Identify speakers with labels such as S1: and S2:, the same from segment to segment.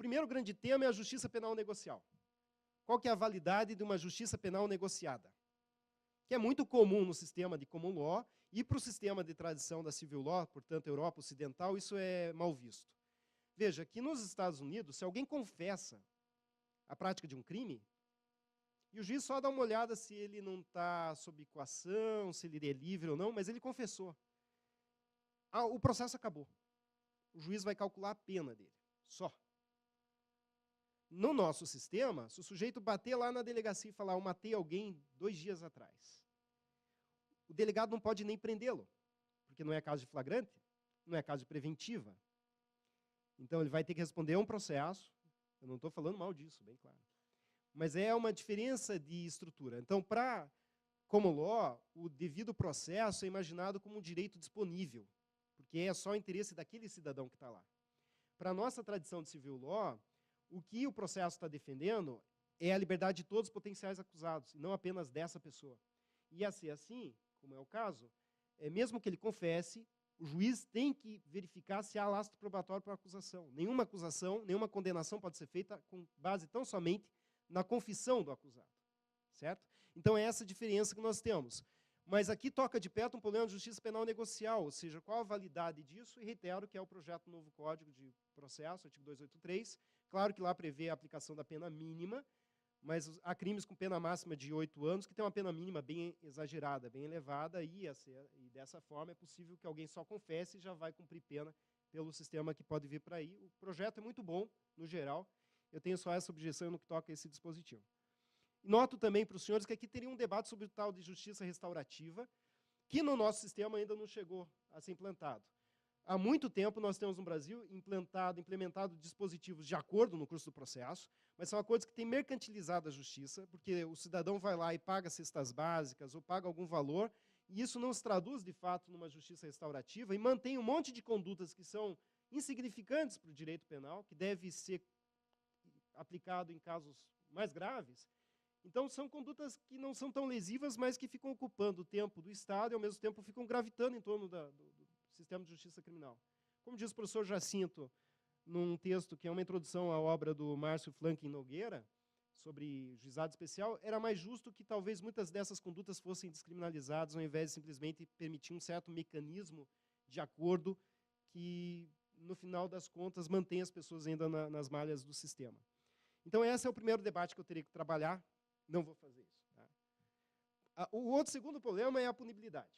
S1: primeiro grande tema é a justiça penal negocial. Qual que é a validade de uma justiça penal negociada? Que é muito comum no sistema de common law e para o sistema de tradição da civil law, portanto, Europa Ocidental, isso é mal visto. Veja, que nos Estados Unidos, se alguém confessa a prática de um crime, e o juiz só dá uma olhada se ele não está sob coação, se ele é livre ou não, mas ele confessou. O processo acabou. O juiz vai calcular a pena dele, só. No nosso sistema, se o sujeito bater lá na delegacia e falar, eu matei alguém 2 dias atrás, o delegado não pode nem prendê-lo, porque não é caso de flagrante, não é caso de preventiva. Então, ele vai ter que responder a um processo. Eu não estou falando mal disso, bem claro. Mas é uma diferença de estrutura. Então, para common law, o devido processo é imaginado como um direito disponível, porque é só o interesse daquele cidadão que está lá. Para a nossa tradição de civil law, o que o processo está defendendo é a liberdade de todos os potenciais acusados, e não apenas dessa pessoa. E a ser assim, como é o caso, mesmo que ele confesse, o juiz tem que verificar se há lastro probatório para a acusação. Nenhuma acusação, nenhuma condenação pode ser feita com base tão somente na confissão do acusado. Certo? Então, é essa a diferença que nós temos. Mas aqui toca de perto um problema de justiça penal negocial, ou seja, qual a validade disso, e reitero que é o projeto do novo Código de Processo, artigo 283. Claro que lá prevê a aplicação da pena mínima, mas há crimes com pena máxima de 8 anos que tem uma pena mínima bem exagerada, bem elevada, e dessa forma é possível que alguém só confesse e já vai cumprir pena pelo sistema que pode vir para aí. O projeto é muito bom, no geral. Eu tenho só essa objeção no que toca a esse dispositivo. Noto também para os senhores que aqui teria um debate sobre o tal de justiça restaurativa, que no nosso sistema ainda não chegou a ser implantado. Há muito tempo nós temos no Brasil implementado dispositivos de acordo no curso do processo, mas são acordos que têm mercantilizado a justiça, porque o cidadão vai lá e paga cestas básicas ou paga algum valor, e isso não se traduz, de fato, numa justiça restaurativa, e mantém um monte de condutas que são insignificantes para o direito penal, que deve ser aplicado em casos mais graves. Então, são condutas que não são tão lesivas, mas que ficam ocupando o tempo do Estado e, ao mesmo tempo, ficam gravitando em torno do sistema de justiça criminal. Como diz o professor Jacinto, num texto que é uma introdução à obra do Márcio Flanken Nogueira, sobre juizado especial, era mais justo que talvez muitas dessas condutas fossem descriminalizadas, ao invés de simplesmente permitir um certo mecanismo de acordo que, no final das contas, mantém as pessoas ainda nas malhas do sistema. Então, esse é o primeiro debate que eu teria que trabalhar. Não vou fazer isso. Tá? O segundo problema é a punibilidade.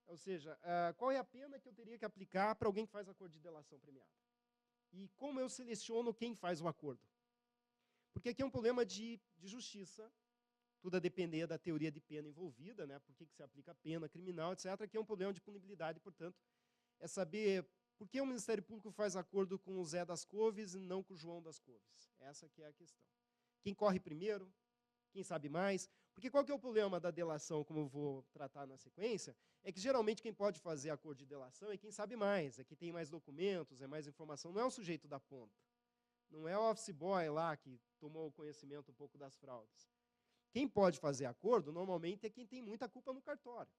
S1: Ou seja, qual é a pena que eu teria que aplicar para alguém que faz acordo de delação premiada? E como eu seleciono quem faz o acordo? Porque aqui é um problema de justiça, tudo a depender da teoria de pena envolvida, né? Por que se aplica a pena criminal, etc. Aqui é um problema de punibilidade, portanto, é saber por que o Ministério Público faz acordo com o Zé das Couves e não com o João das Couves. Essa que é a questão. Quem corre primeiro? Quem sabe mais? Porque qual que é o problema da delação, como eu vou tratar na sequência, é que geralmente quem pode fazer acordo de delação é quem sabe mais, é quem tem mais documentos, é mais informação, não é o sujeito da ponta. Não é o office boy lá que tomou conhecimento um pouco das fraudes. Quem pode fazer acordo, normalmente, é quem tem muita culpa no cartório.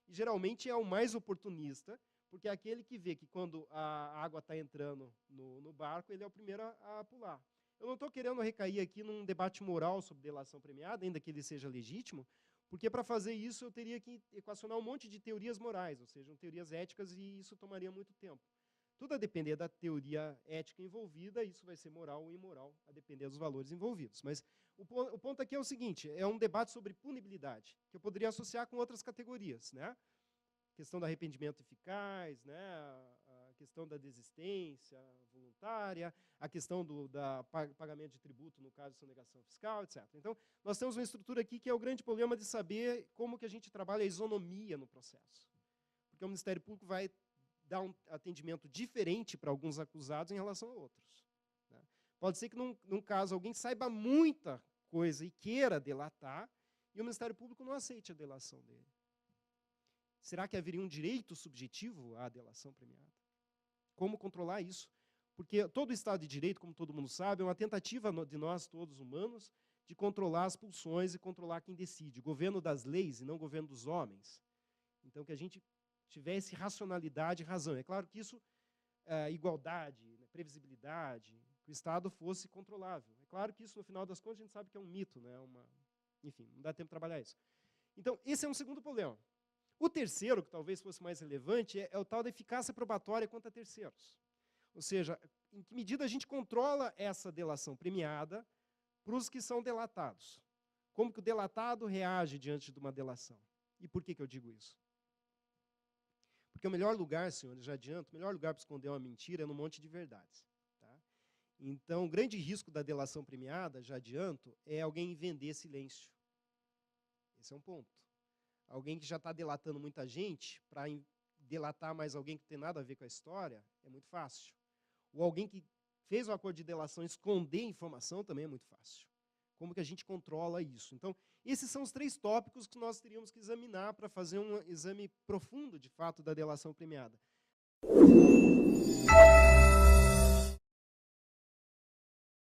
S1: E geralmente é o mais oportunista, porque é aquele que vê que quando a água está entrando no barco, ele é o primeiro a pular. Eu não estou querendo recair aqui num debate moral sobre delação premiada, ainda que ele seja legítimo, porque para fazer isso eu teria que equacionar um monte de teorias morais, ou seja, teorias éticas, e isso tomaria muito tempo. Tudo a depender da teoria ética envolvida, isso vai ser moral ou imoral, a depender dos valores envolvidos. Mas o ponto aqui é o seguinte, é um debate sobre punibilidade, que eu poderia associar com outras categorias, né? A questão do arrependimento eficaz, né? A questão da desistência voluntária, a questão do pagamento de tributo no caso de sonegação fiscal, etc. Então, nós temos uma estrutura aqui que é o grande problema de saber como que a gente trabalha a isonomia no processo. Porque o Ministério Público vai dar um atendimento diferente para alguns acusados em relação a outros. Né? Pode ser que, num caso, alguém saiba muita coisa e queira delatar, e o Ministério Público não aceite a delação dele. Será que haveria um direito subjetivo à delação premiada? Como controlar isso? Porque todo Estado de Direito, como todo mundo sabe, é uma tentativa de nós, todos humanos, de controlar as pulsões e controlar quem decide. Governo das leis e não governo dos homens. Então, que a gente tivesse racionalidade e razão. É claro que isso, igualdade, previsibilidade, que o Estado fosse controlável. É claro que isso, no final das contas, a gente sabe que é um mito, né? Enfim, não dá tempo de trabalhar isso. Então, esse é um segundo problema. O terceiro, que talvez fosse mais relevante, é o tal da eficácia probatória contra terceiros. Ou seja, em que medida a gente controla essa delação premiada para os que são delatados. Como que o delatado reage diante de uma delação? E por que eu digo isso? Porque o melhor lugar, senhores, já adianto, o melhor lugar para esconder uma mentira é no monte de verdades. Tá? Então, o grande risco da delação premiada, já adianto, é alguém vender silêncio. Esse é um ponto. Alguém que já está delatando muita gente, para delatar mais alguém que não tem nada a ver com a história, é muito fácil. Ou alguém que fez o acordo de delação esconder informação também é muito fácil. Como que a gente controla isso? Então, esses são os 3 tópicos que nós teríamos que examinar para fazer um exame profundo, de fato, da delação premiada.